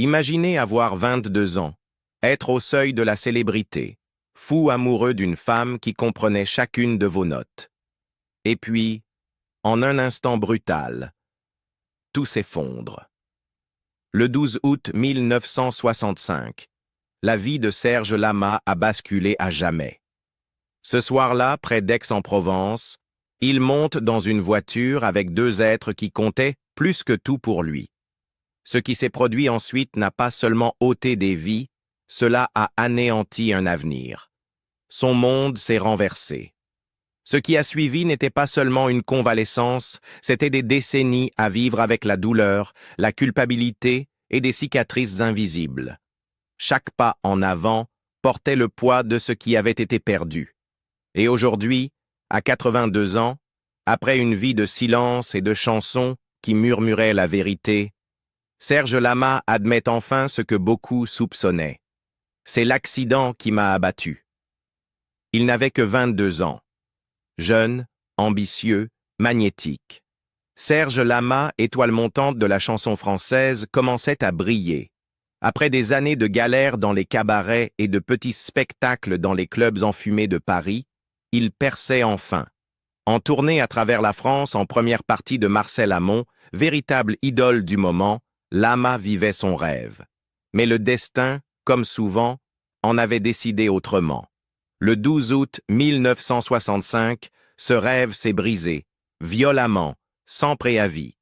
Imaginez avoir 22 ans, être au seuil de la célébrité, fou amoureux d'une femme qui comprenait chacune de vos notes. Et puis, en un instant brutal, tout s'effondre. Le 12 août 1965, la vie de Serge Lama a basculé à jamais. Ce soir-là, près d'Aix-en-Provence, il monte dans une voiture avec deux êtres qui comptaient plus que tout pour lui. Ce qui s'est produit ensuite n'a pas seulement ôté des vies, cela a anéanti un avenir. Son monde s'est renversé. Ce qui a suivi n'était pas seulement une convalescence, c'était des décennies à vivre avec la douleur, la culpabilité et des cicatrices invisibles. Chaque pas en avant portait le poids de ce qui avait été perdu. Et aujourd'hui, à 82 ans, après une vie de silence et de chansons qui murmuraient la vérité, Serge Lama admet enfin ce que beaucoup soupçonnaient. C'est l'accident qui m'a abattu. Il n'avait que 22 ans. Jeune, ambitieux, magnétique. Serge Lama, étoile montante de la chanson française, commençait à briller. Après des années de galères dans les cabarets et de petits spectacles dans les clubs enfumés de Paris, il perçait enfin. En tournée à travers la France en première partie de Marcel Amont, véritable idole du moment, Lama vivait son rêve. Mais le destin, comme souvent, en avait décidé autrement. Le 12 août 1965, ce rêve s'est brisé, violemment, sans préavis.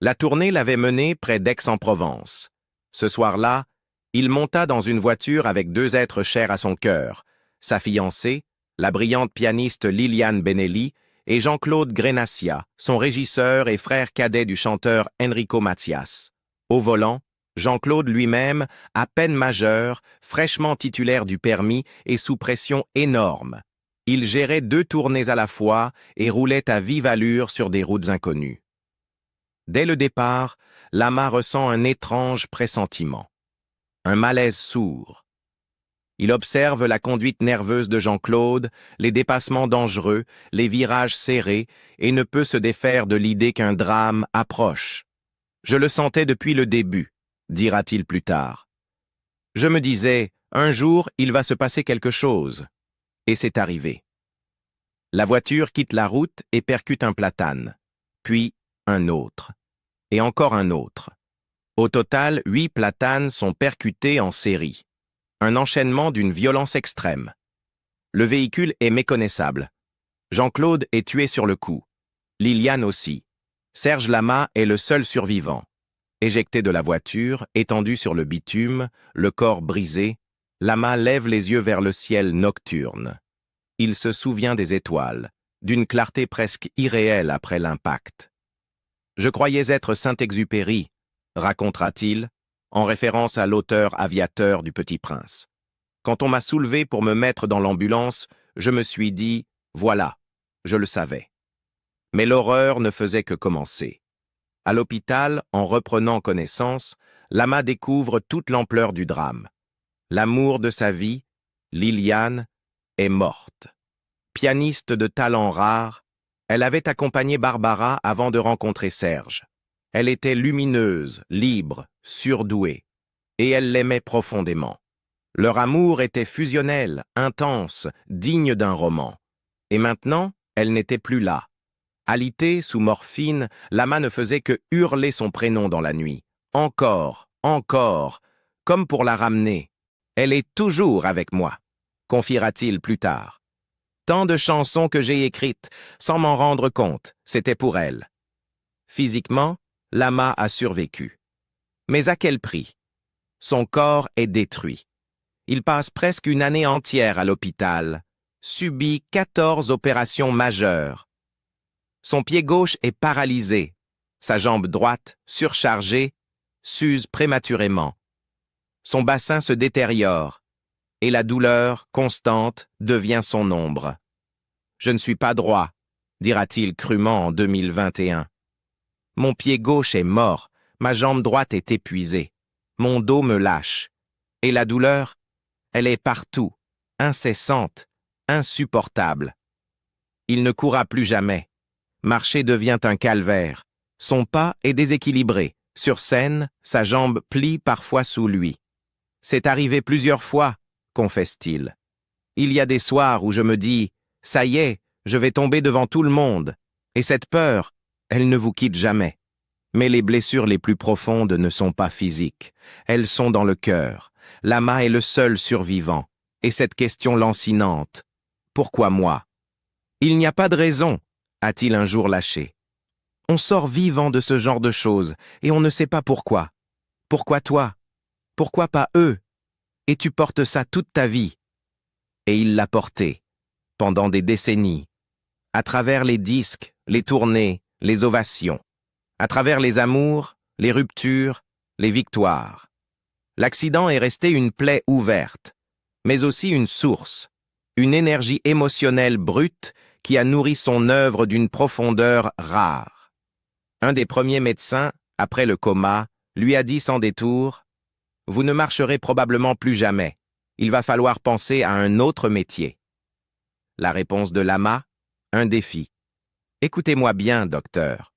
La tournée l'avait mené près d'Aix-en-Provence. Ce soir-là, il monta dans une voiture avec deux êtres chers à son cœur, sa fiancée, la brillante pianiste Liliane Benelli, et Jean-Claude Grenassia, son régisseur et frère cadet du chanteur Enrico Macias. Au volant, Jean-Claude lui-même, à peine majeur, fraîchement titulaire du permis et sous pression énorme. Il gérait deux tournées à la fois et roulait à vive allure sur des routes inconnues. Dès le départ, Lama ressent un étrange pressentiment. Un malaise sourd. Il observe la conduite nerveuse de Jean-Claude, les dépassements dangereux, les virages serrés, et ne peut se défaire de l'idée qu'un drame approche. « Je le sentais depuis le début », dira-t-il plus tard. « Je me disais, un jour, il va se passer quelque chose. » Et c'est arrivé. La voiture quitte la route et percute un platane, puis un autre, et encore un autre. Au total, 8 platanes sont percutés en série. Un enchaînement d'une violence extrême. Le véhicule est méconnaissable. Jean-Claude est tué sur le coup. Liliane aussi. Serge Lama est le seul survivant. Éjecté de la voiture, étendu sur le bitume, le corps brisé, Lama lève les yeux vers le ciel nocturne. Il se souvient des étoiles, d'une clarté presque irréelle après l'impact. « Je croyais être Saint-Exupéry », racontera-t-il, en référence à l'auteur aviateur du Petit Prince. Quand on m'a soulevé pour me mettre dans l'ambulance, je me suis dit, voilà, je le savais. Mais l'horreur ne faisait que commencer. À l'hôpital, en reprenant connaissance, Lama découvre toute l'ampleur du drame. L'amour de sa vie, Liliane, est morte. Pianiste de talent rare, elle avait accompagné Barbara avant de rencontrer Serge. Elle était lumineuse, libre, surdouée, et elle l'aimait profondément. Leur amour était fusionnel, intense, digne d'un roman. Et maintenant, elle n'était plus là. Alitée sous morphine, Lama ne faisait que hurler son prénom dans la nuit. Encore, encore, comme pour la ramener. Elle est toujours avec moi, confiera-t-il plus tard. Tant de chansons que j'ai écrites, sans m'en rendre compte, c'était pour elle. Physiquement, Lama a survécu. Mais à quel prix? Son corps est détruit. Il passe presque une année entière à l'hôpital, subit 14 opérations majeures. Son pied gauche est paralysé, sa jambe droite, surchargée, s'use prématurément. Son bassin se détériore, et la douleur, constante, devient son ombre. « Je ne suis pas droit », dira-t-il crûment en 2021. « Mon pied gauche est mort, ma jambe droite est épuisée, mon dos me lâche. Et la douleur, elle est partout, incessante, insupportable. Il ne courra plus jamais. Marcher devient un calvaire. Son pas est déséquilibré, Sur scène, sa jambe plie parfois sous lui. C'est arrivé plusieurs fois, confesse-t-il. Il y a des soirs où je me dis, ça y est, je vais tomber devant tout le monde. Et cette peur, elle ne vous quitte jamais. Mais les blessures les plus profondes ne sont pas physiques. Elles sont dans le cœur. Lama est le seul survivant. Et cette question lancinante, pourquoi moi? Il n'y a pas de raison, a-t-il un jour lâché. On sort vivant de ce genre de choses, et on ne sait pas pourquoi. Pourquoi toi? Pourquoi pas eux? Et tu portes ça toute ta vie. Et il l'a porté, pendant des décennies, à travers les disques, les tournées, les ovations, à travers les amours, les ruptures, les victoires. L'accident est resté une plaie ouverte, mais aussi une source, une énergie émotionnelle brute qui a nourri son œuvre d'une profondeur rare. Un des premiers médecins, après le coma, lui a dit sans détour « Vous ne marcherez probablement plus jamais. Il va falloir penser à un autre métier. » La réponse de Lama, un défi. « Écoutez-moi bien, docteur.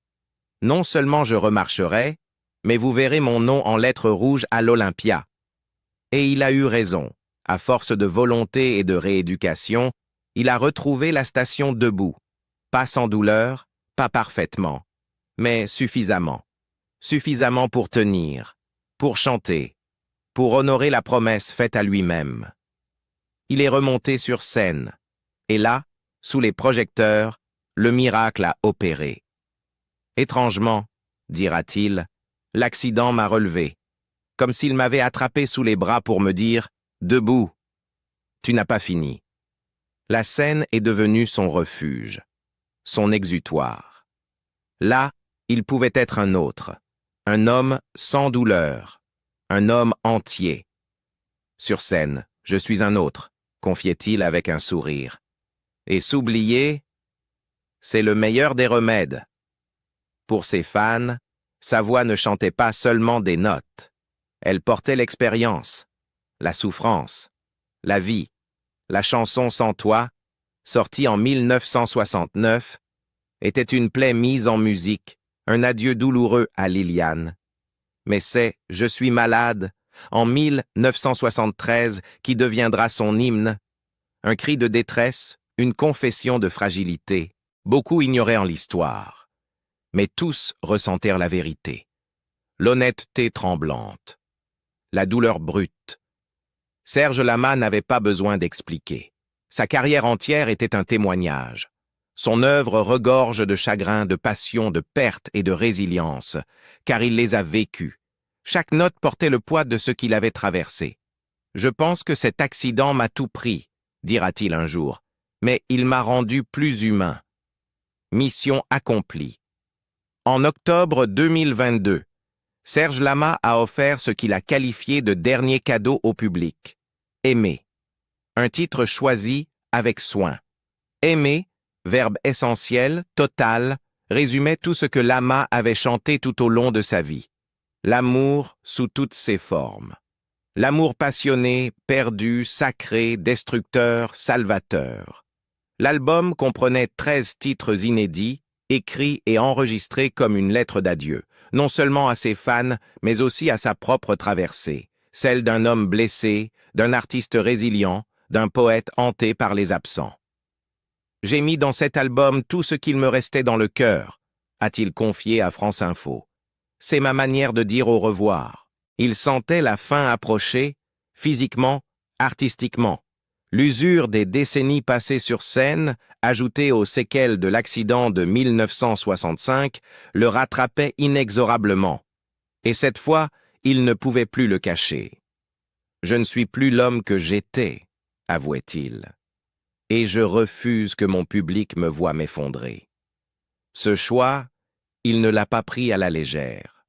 Non seulement je remarcherai, mais vous verrez mon nom en lettres rouges à l'Olympia. » Et il a eu raison. À force de volonté et de rééducation, il a retrouvé la station debout. Pas sans douleur, pas parfaitement, mais suffisamment. Suffisamment pour tenir, pour chanter, pour honorer la promesse faite à lui-même. Il est remonté sur scène, et là, sous les projecteurs, le miracle a opéré. Étrangement, dira-t-il, l'accident m'a relevé, comme s'il m'avait attrapé sous les bras pour me dire « Debout, tu n'as pas fini ». La scène est devenue son refuge, son exutoire. Là, il pouvait être un autre, un homme sans douleur, un homme entier. Sur scène, je suis un autre, confiait-il avec un sourire. Et s'oublier, c'est le meilleur des remèdes. Pour ses fans, sa voix ne chantait pas seulement des notes. Elle portait l'expérience, la souffrance, la vie. La chanson Sans toi, sortie en 1969, était une plaie mise en musique, un adieu douloureux à Liliane. Mais c'est « Je suis malade » en 1973 qui deviendra son hymne, un cri de détresse, une confession de fragilité. Beaucoup ignoraient en l'histoire, mais tous ressentèrent la vérité. L'honnêteté tremblante, la douleur brute. Serge Lama n'avait pas besoin d'expliquer. Sa carrière entière était un témoignage. Son œuvre regorge de chagrin, de passion, de perte et de résilience, car il les a vécus. Chaque note portait le poids de ce qu'il avait traversé. « Je pense que cet accident m'a tout pris », dira-t-il un jour, « mais il m'a rendu plus humain. » Mission accomplie. En octobre 2022, Serge Lama a offert ce qu'il a qualifié de dernier cadeau au public. Aimer. Un titre choisi avec soin. Aimer, verbe essentiel, total, résumait tout ce que Lama avait chanté tout au long de sa vie. L'amour sous toutes ses formes. L'amour passionné, perdu, sacré, destructeur, salvateur. L'album comprenait 13 titres inédits, écrits et enregistrés comme une lettre d'adieu, non seulement à ses fans, mais aussi à sa propre traversée, celle d'un homme blessé, d'un artiste résilient, d'un poète hanté par les absents. « J'ai mis dans cet album tout ce qu'il me restait dans le cœur », a-t-il confié à France Info. C'est ma manière de dire au revoir. Il sentait la fin approcher, physiquement, artistiquement. L'usure des décennies passées sur scène, ajoutée aux séquelles de l'accident de 1965, le rattrapait inexorablement. Et cette fois, il ne pouvait plus le cacher. « Je ne suis plus l'homme que j'étais », avouait-il. « Et je refuse que mon public me voie m'effondrer. » Ce choix, il ne l'a pas pris à la légère.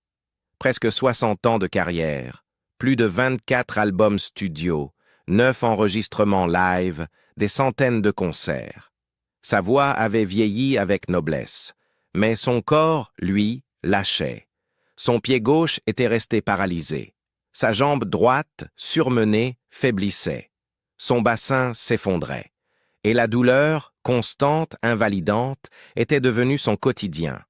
Presque 60 ans de carrière, plus de 24 albums studio, 9 enregistrements live, des centaines de concerts. Sa voix avait vieilli avec noblesse, mais son corps, lui, lâchait. Son pied gauche était resté paralysé. Sa jambe droite, surmenée, faiblissait. Son bassin s'effondrait. Et la douleur, constante, invalidante, était devenue son quotidien.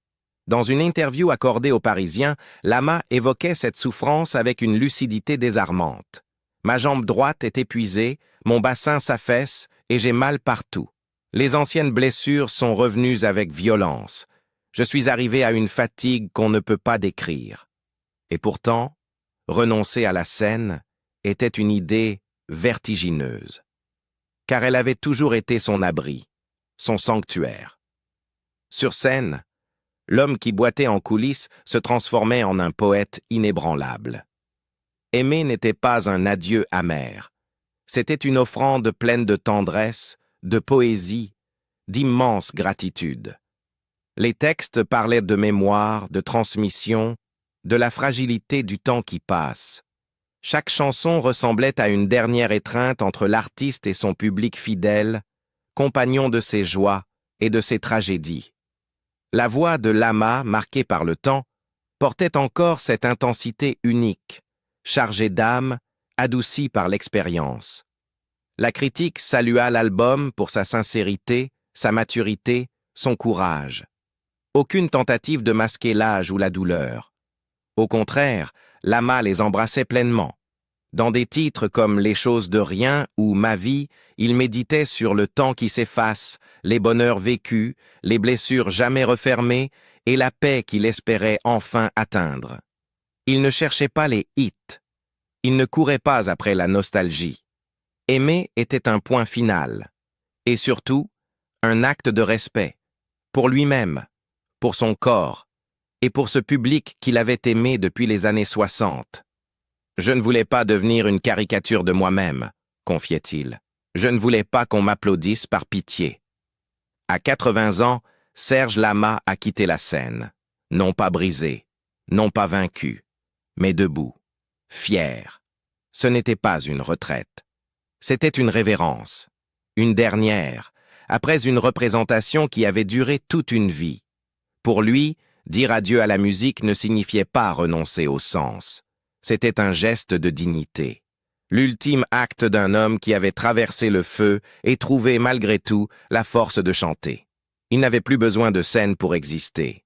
Dans une interview accordée aux Parisiens, Lama évoquait cette souffrance avec une lucidité désarmante. « Ma jambe droite est épuisée, mon bassin s'affaisse et j'ai mal partout. Les anciennes blessures sont revenues avec violence. Je suis arrivé à une fatigue qu'on ne peut pas décrire. » Et pourtant, renoncer à la scène était une idée vertigineuse. Car elle avait toujours été son abri, son sanctuaire. Sur scène, l'homme qui boitait en coulisses se transformait en un poète inébranlable. Aimer n'était pas un adieu amer. C'était une offrande pleine de tendresse, de poésie, d'immense gratitude. Les textes parlaient de mémoire, de transmission, de la fragilité du temps qui passe. Chaque chanson ressemblait à une dernière étreinte entre l'artiste et son public fidèle, compagnon de ses joies et de ses tragédies. La voix de Lama, marquée par le temps, portait encore cette intensité unique, chargée d'âme, adoucie par l'expérience. La critique salua l'album pour sa sincérité, sa maturité, son courage. Aucune tentative de masquer l'âge ou la douleur. Au contraire, Lama les embrassait pleinement. Dans des titres comme Les choses de rien ou Ma vie, il méditait sur le temps qui s'efface, les bonheurs vécus, les blessures jamais refermées et la paix qu'il espérait enfin atteindre. Il ne cherchait pas les hits. Il ne courait pas après la nostalgie. Aimer était un point final. Et surtout, un acte de respect. Pour lui-même, pour son corps, et pour ce public qu'il avait aimé depuis les années 60. « Je ne voulais pas devenir une caricature de moi-même », confiait-il. « Je ne voulais pas qu'on m'applaudisse par pitié. » À 80 ans, Serge Lama a quitté la scène. Non pas brisé, non pas vaincu, mais debout, fier. Ce n'était pas une retraite. C'était une révérence, une dernière, après une représentation qui avait duré toute une vie. Pour lui, dire adieu à la musique ne signifiait pas renoncer au sens. C'était un geste de dignité. L'ultime acte d'un homme qui avait traversé le feu et trouvé malgré tout la force de chanter. Il n'avait plus besoin de scène pour exister.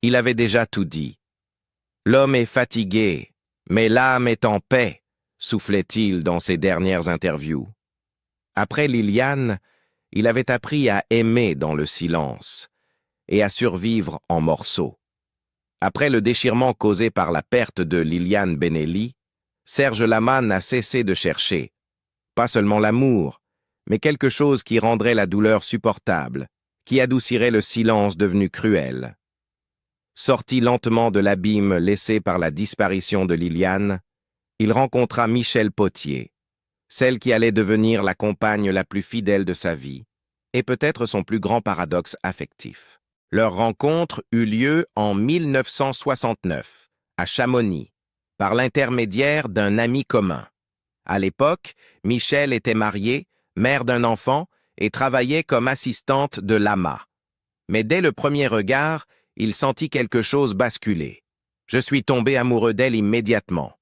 Il avait déjà tout dit. « L'homme est fatigué, mais l'âme est en paix », soufflait-il dans ses dernières interviews. Après Liliane, il avait appris à aimer dans le silence et à survivre en morceaux. Après le déchirement causé par la perte de Liliane Benelli, Serge Lama n'a cessé de chercher, pas seulement l'amour, mais quelque chose qui rendrait la douleur supportable, qui adoucirait le silence devenu cruel. Sorti lentement de l'abîme laissé par la disparition de Liliane, il rencontra Michel Potier, celle qui allait devenir la compagne la plus fidèle de sa vie, et peut-être son plus grand paradoxe affectif. Leur rencontre eut lieu en 1969, à Chamonix, par l'intermédiaire d'un ami commun. À l'époque, Michel était mariée, mère d'un enfant, et travaillait comme assistante de Lama. Mais dès le premier regard, il sentit quelque chose basculer. « Je suis tombé amoureux d'elle immédiatement »,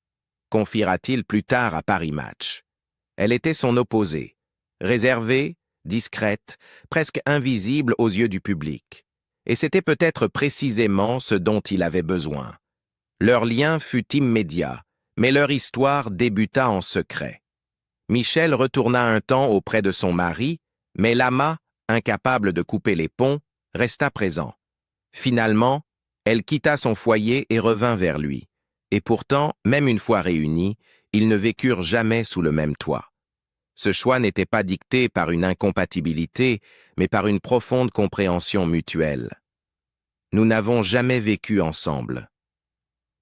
confiera-t-il plus tard à Paris Match. Elle était son opposée, réservée, discrète, presque invisible aux yeux du public. Et c'était peut-être précisément ce dont il avait besoin. Leur lien fut immédiat, mais leur histoire débuta en secret. Michel retourna un temps auprès de son mari, mais Lama, incapable de couper les ponts, resta présent. Finalement, elle quitta son foyer et revint vers lui. Et pourtant, même une fois réunis, ils ne vécurent jamais sous le même toit. Ce choix n'était pas dicté par une incompatibilité, mais par une profonde compréhension mutuelle. Nous n'avons jamais vécu ensemble.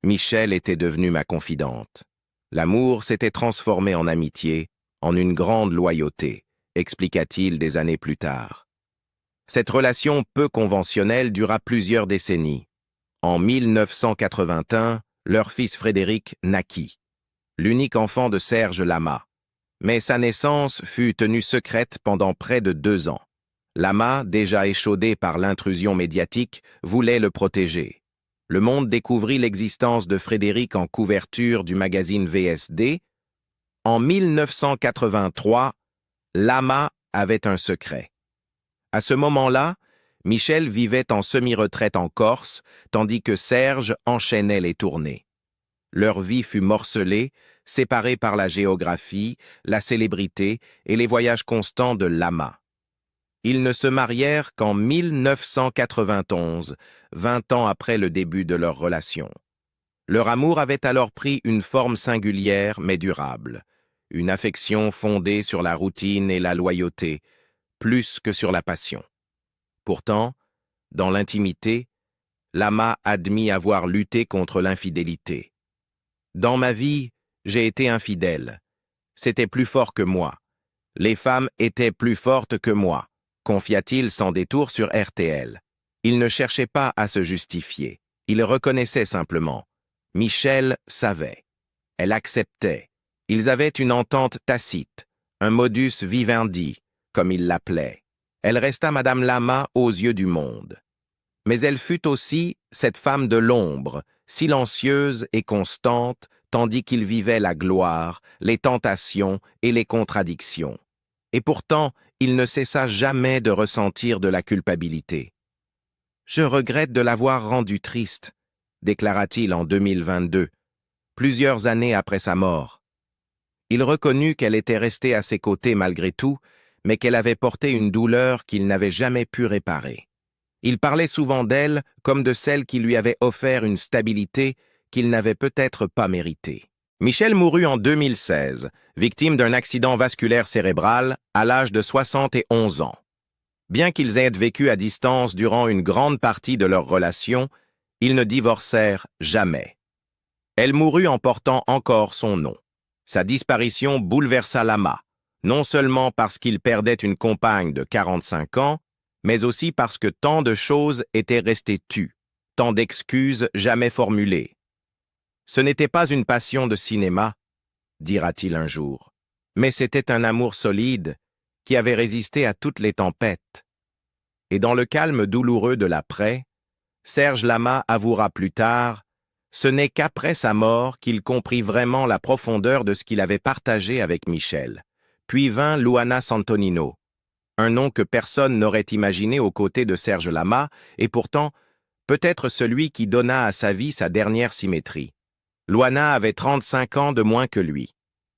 Michel était devenue ma confidente. L'amour s'était transformé en amitié, en une grande loyauté, expliqua-t-il des années plus tard. Cette relation peu conventionnelle dura plusieurs décennies. En 1981, leur fils Frédéric naquit, l'unique enfant de Serge Lama. Mais sa naissance fut tenue secrète pendant près de 2 ans. Lama, déjà échaudé par l'intrusion médiatique, voulait le protéger. Le monde découvrit l'existence de Frédéric en couverture du magazine VSD. En 1983, Lama avait un secret. À ce moment-là, Michel vivait en semi-retraite en Corse, tandis que Serge enchaînait les tournées. Leur vie fut morcelée, séparée par la géographie, la célébrité et les voyages constants de Lama. Ils ne se marièrent qu'en 1991, 20 ans après le début de leur relation. Leur amour avait alors pris une forme singulière mais durable, une affection fondée sur la routine et la loyauté, plus que sur la passion. Pourtant, dans l'intimité, Lama admit avoir lutté contre l'infidélité. « Dans ma vie, j'ai été infidèle. C'était plus fort que moi. Les femmes étaient plus fortes que moi », confia-t-il sans détour sur RTL. Il ne cherchait pas à se justifier. Il reconnaissait simplement. Michel savait. Elle acceptait. Ils avaient une entente tacite, un modus vivendi, comme il l'appelait. Elle resta Madame Lama aux yeux du monde. Mais elle fut aussi cette femme de l'ombre, silencieuse et constante, tandis qu'il vivait la gloire, les tentations et les contradictions. Et pourtant, il ne cessa jamais de ressentir de la culpabilité. « Je regrette de l'avoir rendue triste », déclara-t-il en 2022, plusieurs années après sa mort. Il reconnut qu'elle était restée à ses côtés malgré tout, mais qu'elle avait porté une douleur qu'il n'avait jamais pu réparer. Il parlait souvent d'elle comme de celle qui lui avait offert une stabilité qu'il n'avait peut-être pas méritée. Michel mourut en 2016, victime d'un accident vasculaire cérébral à l'âge de 71 ans. Bien qu'ils aient vécu à distance durant une grande partie de leur relation, ils ne divorcèrent jamais. Elle mourut en portant encore son nom. Sa disparition bouleversa Lama, non seulement parce qu'il perdait une compagne de 45 ans, mais aussi parce que tant de choses étaient restées tues, tant d'excuses jamais formulées. « Ce n'était pas une passion de cinéma, » dira-t-il un jour, mais c'était un amour solide qui avait résisté à toutes les tempêtes. Et dans le calme douloureux de l'après, Serge Lama avouera plus tard « Ce n'est qu'après sa mort qu'il comprit vraiment la profondeur de ce qu'il avait partagé avec Michel. » Puis vint Luana Santonino, un nom que personne n'aurait imaginé aux côtés de Serge Lama, et pourtant, peut-être celui qui donna à sa vie sa dernière symétrie. Luana avait 35 ans de moins que lui.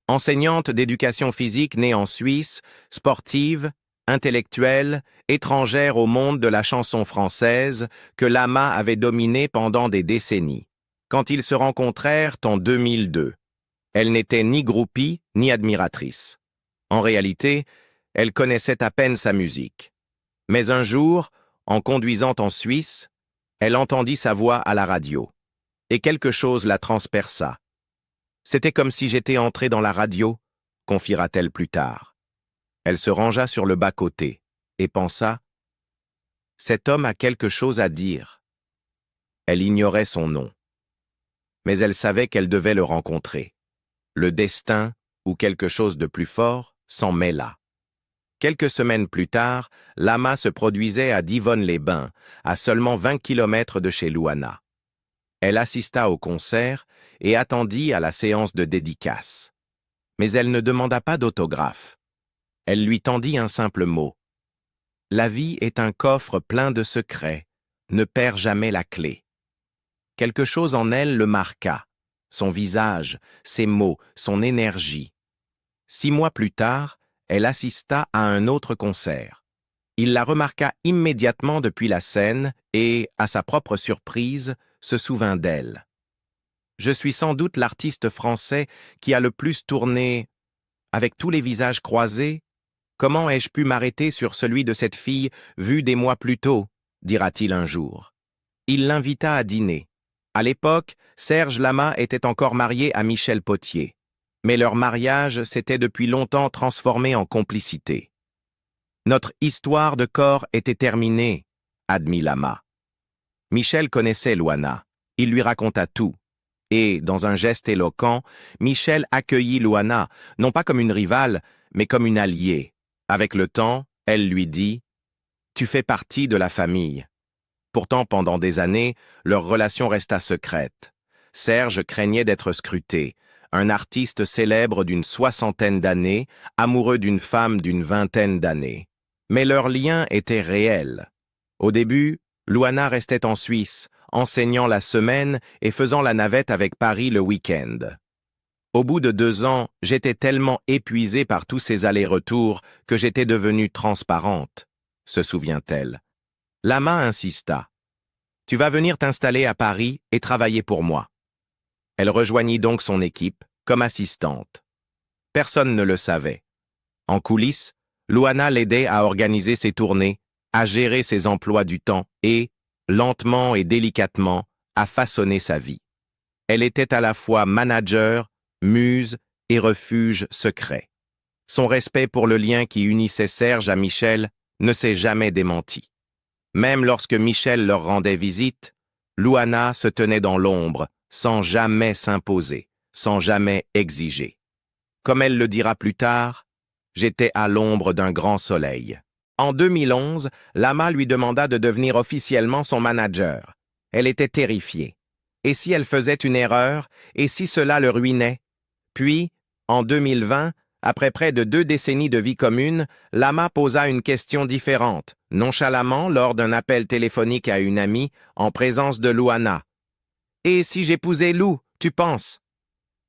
Enseignante d'éducation physique née en Suisse, sportive, intellectuelle, étrangère au monde de la chanson française, que Lama avait dominé pendant des décennies. Quand ils se rencontrèrent en 2002, elle n'était ni groupie ni admiratrice. En réalité, elle connaissait à peine sa musique. Mais un jour, en conduisant en Suisse, elle entendit sa voix à la radio. Et quelque chose la transperça. « C'était comme si j'étais entrée dans la radio », confiera-t-elle plus tard. Elle se rangea sur le bas-côté et pensa « Cet homme a quelque chose à dire ». Elle ignorait son nom. Mais elle savait qu'elle devait le rencontrer. Le destin, ou quelque chose de plus fort, s'en mêla. Quelques semaines plus tard, Lama se produisait à Divonne-les-Bains, à seulement 20 km de chez Luana. Elle assista au concert et attendit à la séance de dédicace. Mais elle ne demanda pas d'autographe. Elle lui tendit un simple mot. « La vie est un coffre plein de secrets. Ne perds jamais la clé. » Quelque chose en elle le marqua. Son visage, ses mots, son énergie. 6 mois plus tard, elle assista à un autre concert. Il la remarqua immédiatement depuis la scène et, à sa propre surprise, se souvint d'elle. « Je suis sans doute l'artiste français qui a le plus tourné. Avec tous les visages croisés, comment ai-je pu m'arrêter sur celui de cette fille vue des mois plus tôt ?» dira-t-il un jour. Il l'invita à dîner. À l'époque, Serge Lama était encore marié à Michel Potier. Mais leur mariage s'était depuis longtemps transformé en complicité. « Notre histoire de corps était terminée », admit Lama. Michel connaissait Luana. Il lui raconta tout. Et, dans un geste éloquent, Michel accueillit Luana, non pas comme une rivale, mais comme une alliée. Avec le temps, elle lui dit « Tu fais partie de la famille ». Pourtant, pendant des années, leur relation resta secrète. Serge craignait d'être scruté. Un artiste célèbre d'une 60aine d'années, amoureux d'une femme d'une 20aine d'années. Mais leur lien était réel. Au début, Luana restait en Suisse, enseignant la semaine et faisant la navette avec Paris le week-end. Au bout de 2 ans, j'étais tellement épuisé par tous ces allers-retours que j'étais devenue transparente, se souvient-elle. Lama insista. « Tu vas venir t'installer à Paris et travailler pour moi. » Elle rejoignit donc son équipe, comme assistante. Personne ne le savait. En coulisses, Luana l'aidait à organiser ses tournées, à gérer ses emplois du temps et, lentement et délicatement, à façonner sa vie. Elle était à la fois manager, muse et refuge secret. Son respect pour le lien qui unissait Serge à Michel ne s'est jamais démenti. Même lorsque Michel leur rendait visite, Luana se tenait dans l'ombre, sans jamais s'imposer, sans jamais exiger. Comme elle le dira plus tard, « J'étais à l'ombre d'un grand soleil ». En 2011, Lama lui demanda de devenir officiellement son manager. Elle était terrifiée. Et si elle faisait une erreur, et si cela le ruinait? Puis, en 2020, après près de 2 décennies de vie commune, Lama posa une question différente, nonchalamment lors d'un appel téléphonique à une amie, en présence de Luana. « Et si j'épousais Lou, tu penses ?»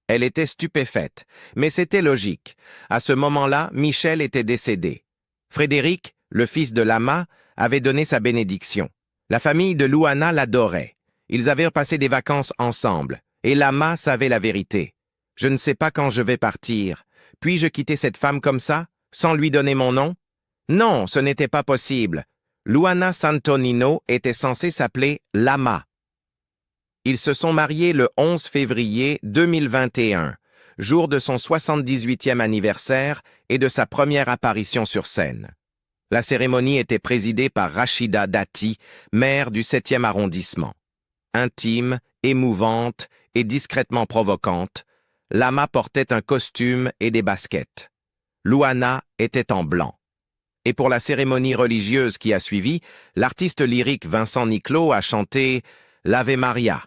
Elle était stupéfaite, mais c'était logique. À ce moment-là, Michel était décédé. Frédéric, le fils de Lama, avait donné sa bénédiction. La famille de Luana l'adorait. Ils avaient passé des vacances ensemble, et Lama savait la vérité. « Je ne sais pas quand je vais partir. Puis-je quitter cette femme comme ça, sans lui donner mon nom? » Non, ce n'était pas possible. Luana Santonino était censée s'appeler Lama. Ils se sont mariés le 11 février 2021, jour de son 78e anniversaire et de sa première apparition sur scène. La cérémonie était présidée par Rachida Dati, maire du 7e arrondissement. Intime, émouvante et discrètement provocante, Lama portait un costume et des baskets. Luana était en blanc. Et pour la cérémonie religieuse qui a suivi, l'artiste lyrique Vincent Niclot a chanté « l'Ave Maria ».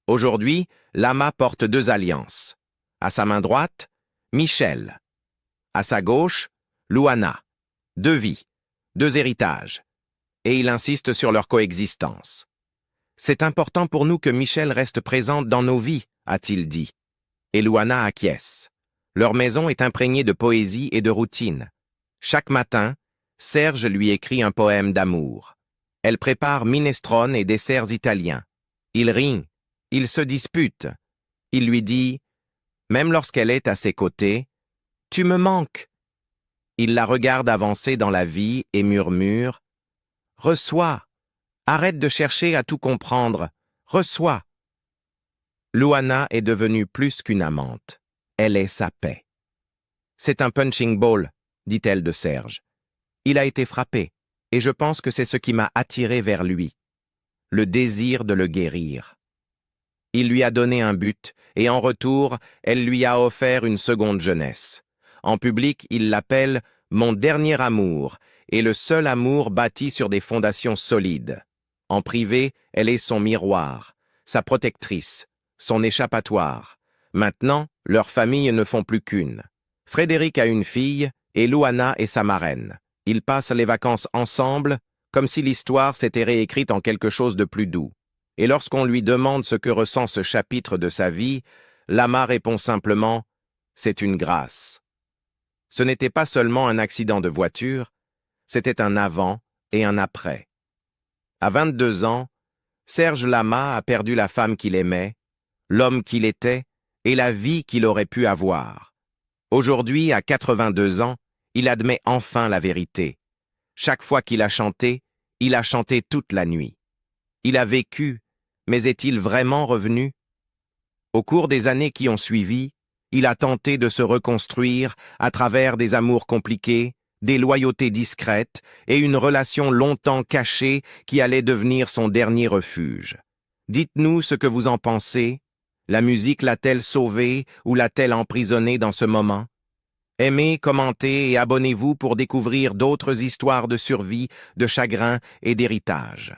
Aujourd'hui, Lama porte 2 alliances. À sa main droite, Michel. À sa gauche, Luana. 2 vies, 2 héritages. Et il insiste sur leur coexistence. « C'est important pour nous que Michel reste présente dans nos vies », a-t-il dit. Et Luana acquiesce. Leur maison est imprégnée de poésie et de routine. Chaque matin, Serge lui écrit un poème d'amour. Elle prépare minestrone et desserts italiens. Il rit. Ils se disputent. Il lui dit, même lorsqu'elle est à ses côtés, « Tu me manques ». Il la regarde avancer dans la vie et murmure, « Reçois, arrête de chercher à tout comprendre, reçois ». Luana est devenue plus qu'une amante. Elle est sa paix. « C'est un punching ball », dit-elle de Serge. Il a été frappé, et je pense que c'est ce qui m'a attiré vers lui. Le désir de le guérir. Il lui a donné un but, et en retour, elle lui a offert une seconde jeunesse. En public, il l'appelle « mon dernier amour » et le seul amour bâti sur des fondations solides. En privé, elle est son miroir, sa protectrice, son échappatoire. Maintenant, leurs familles ne font plus qu'une. Frédéric a une fille, et Luana est sa marraine. Ils passent les vacances ensemble, comme si l'histoire s'était réécrite en quelque chose de plus doux. Et lorsqu'on lui demande ce que ressent ce chapitre de sa vie, Lama répond simplement « C'est une grâce ». Ce n'était pas seulement un accident de voiture, c'était un avant et un après. À 22 ans, Serge Lama a perdu la femme qu'il aimait, l'homme qu'il était et la vie qu'il aurait pu avoir. Aujourd'hui, à 82 ans, il admet enfin la vérité. Chaque fois qu'il a chanté toute la nuit. Il a vécu, mais est-il vraiment revenu? Au cours des années qui ont suivi, il a tenté de se reconstruire à travers des amours compliqués, des loyautés discrètes et une relation longtemps cachée qui allait devenir son dernier refuge. Dites-nous ce que vous en pensez. La musique l'a-t-elle sauvé ou l'a-t-elle emprisonné dans ce moment? Aimez, commentez et abonnez-vous pour découvrir d'autres histoires de survie, de chagrin et d'héritage.